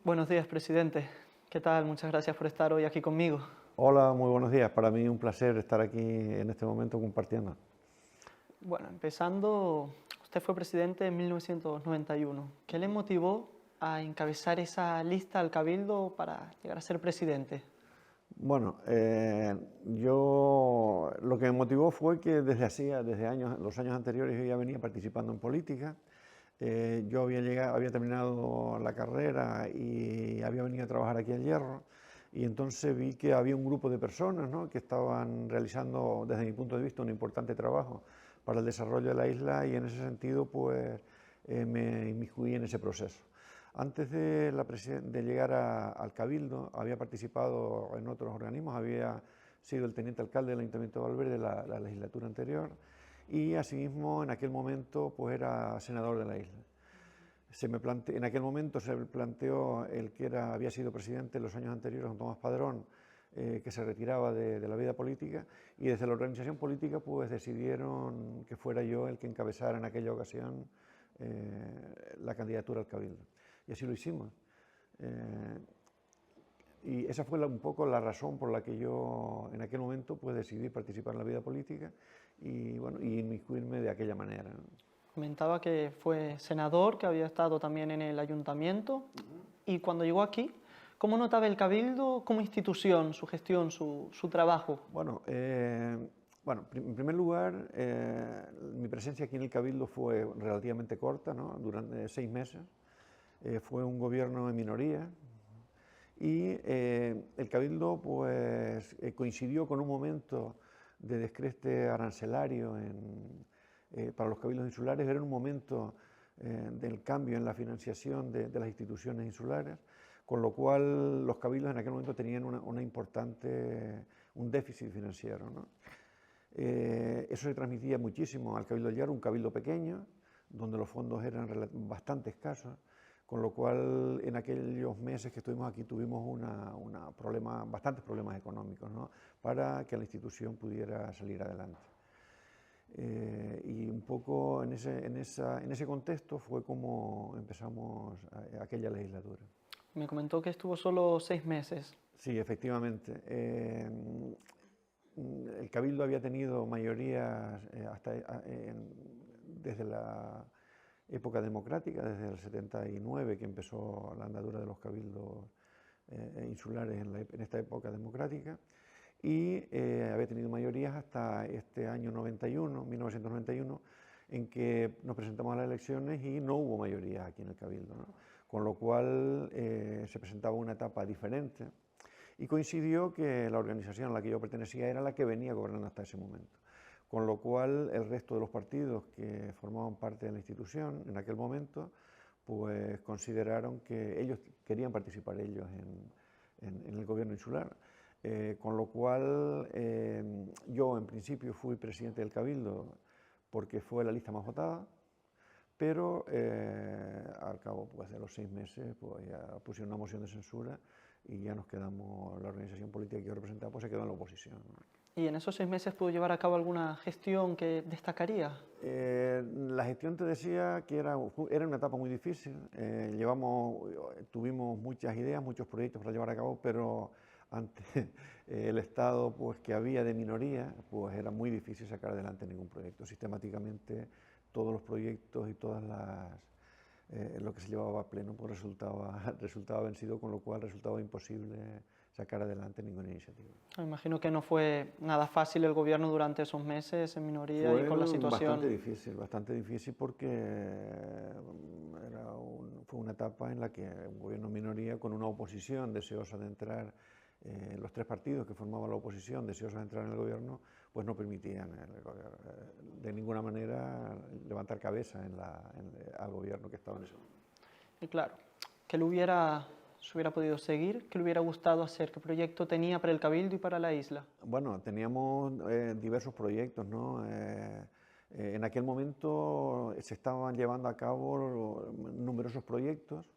Buenos días, presidente. ¿Qué tal? Muchas gracias por estar hoy aquí conmigo. Hola, muy buenos días. Para mí un placer estar aquí en este momento compartiendo. Bueno, empezando, usted fue presidente en 1991. ¿Qué le motivó a encabezar esa lista al Cabildo para llegar a ser presidente? Bueno, yo lo que me motivó fue que desde los años anteriores yo ya venía participando en política. Yo había terminado la carrera y había venido a trabajar aquí en Hierro, y entonces vi que había un grupo de personas, ¿no?, que estaban realizando, desde mi punto de vista, un importante trabajo para el desarrollo de la isla, y en ese sentido pues me inmiscuí en ese proceso. Antes de llegar al Cabildo había participado en otros organismos, había sido el teniente alcalde del Ayuntamiento de Valverde la legislatura anterior, y asimismo en aquel momento pues era senador de la isla. En aquel momento se planteó el que había sido presidente en los años anteriores, don Tomás Padrón, que se retiraba de la vida política, y desde la organización política pues decidieron que fuera yo el que encabezara en aquella ocasión la candidatura al Cabildo. Y así lo hicimos. Y esa fue un poco la razón por la que yo en aquel momento pues decidí participar en la vida política y, bueno, y inmiscuirme de aquella manera, ¿no? Comentaba que fue senador, que había estado también en el ayuntamiento, y cuando llegó aquí, ¿cómo notaba el Cabildo como institución, su gestión, su trabajo? En primer lugar, mi presencia aquí en el Cabildo fue relativamente corta, ¿no?, durante 6 meses. Fue un gobierno en minoría, y el Cabildo pues, coincidió con un momento de descreste arancelario para los cabildos insulares. Era un momento del cambio en la financiación de las instituciones insulares, con lo cual los cabildos en aquel momento tenían un déficit financiero, ¿no? Eso se transmitía muchísimo al Cabildo de Hierro, un cabildo pequeño, donde los fondos eran bastante escasos, con lo cual en aquellos meses que estuvimos aquí tuvimos bastantes problemas económicos, ¿no?, para que la institución pudiera salir adelante. Y un poco en ese contexto fue como empezamos aquella legislatura. Me comentó que estuvo solo 6 meses. Sí, efectivamente. El Cabildo había tenido mayorías desde la época democrática, desde el 79, que empezó la andadura de los cabildos insulares en esta época democrática, y había tenido mayorías hasta este año 1991, en que nos presentamos a las elecciones y no hubo mayorías aquí en el Cabildo, ¿no?, con lo cual se presentaba una etapa diferente. Y coincidió que la organización a la que yo pertenecía era la que venía gobernando hasta ese momento, con lo cual el resto de los partidos que formaban parte de la institución en aquel momento pues consideraron que ellos querían participar ellos en el gobierno insular, con lo cual yo en principio fui presidente del Cabildo porque fue la lista más votada, pero al cabo pues, de los 6 meses pues, ya pusieron una moción de censura y ya nos quedamos, la organización política que yo representaba pues, se quedó en la oposición, ¿no? ¿Y en esos 6 meses pudo llevar a cabo alguna gestión que destacaría? La gestión, te decía, que era una etapa muy difícil. Tuvimos muchas ideas, muchos proyectos para llevar a cabo, pero ante el estado pues, que había de minoría, pues era muy difícil sacar adelante ningún proyecto. Sistemáticamente todos los proyectos y lo que se llevaba a pleno pues resultaba vencido, con lo cual resultaba imposible sacar adelante ninguna iniciativa. Me imagino que no fue nada fácil el gobierno durante esos meses en minoría y Fue con la situación. bastante difícil porque fue una etapa en la que un gobierno en minoría con una oposición deseosa de entrar, los 3 partidos que formaban la oposición deseosos de entrar en el gobierno, pues no permitían de ninguna manera levantar cabeza al gobierno que estaba en ese momento. Y claro, que se hubiera podido seguir, que le hubiera gustado hacer, qué proyecto tenía para el Cabildo y para la isla. Bueno, teníamos diversos proyectos, ¿no? En aquel momento se estaban llevando a cabo numerosos proyectos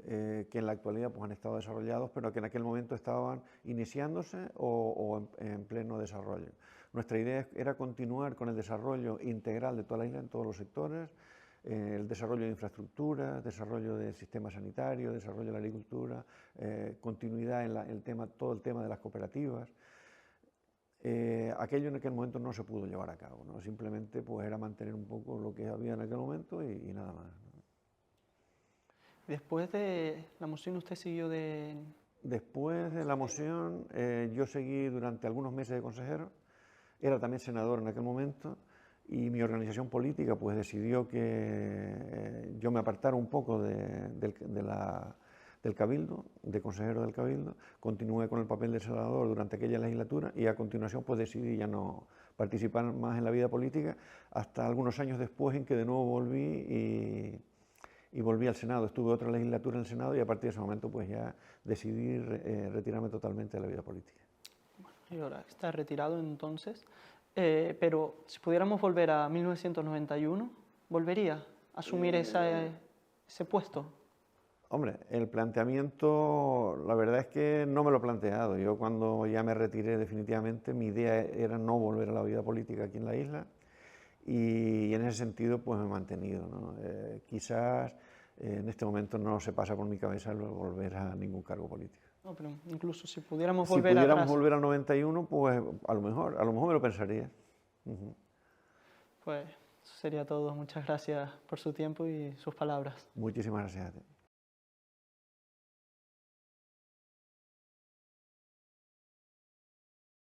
que en la actualidad pues, han estado desarrollados, pero que en aquel momento estaban iniciándose o en pleno desarrollo. Nuestra idea era continuar con el desarrollo integral de toda la isla en todos los sectores, el desarrollo de infraestructuras, desarrollo del sistema sanitario, desarrollo de la agricultura, continuidad en todo el tema de las cooperativas. Aquello en aquel momento no se pudo llevar a cabo, ¿no? Simplemente pues era mantener un poco lo que había en aquel momento y nada más, ¿no? Después de la moción, ¿usted siguió de...? Después de la moción, yo seguí durante algunos meses de consejero, era también senador en aquel momento, y mi organización política pues decidió que yo me apartara un poco del Cabildo, de consejero del Cabildo, continué con el papel de senador durante aquella legislatura y a continuación pues decidí ya no participar más en la vida política hasta algunos años después en que de nuevo volví y volví al Senado. Estuve otra legislatura en el Senado y a partir de ese momento pues ya decidí retirarme totalmente de la vida política. Y ahora está retirado entonces, pero si pudiéramos volver a 1991, ¿volvería a asumir ese puesto? Hombre, el planteamiento, la verdad es que no me lo he planteado. Yo cuando ya me retiré definitivamente, mi idea era no volver a la vida política aquí en la isla y en ese sentido pues me he mantenido, ¿no? Quizás en este momento no se pasa por mi cabeza volver a ningún cargo político. No, pero incluso si pudiéramos Si volver pudiéramos atrás, volver al 91, pues a lo mejor me lo pensaría. pues eso sería todo. Muchas gracias por su tiempo y sus palabras. Muchísimas gracias a ti.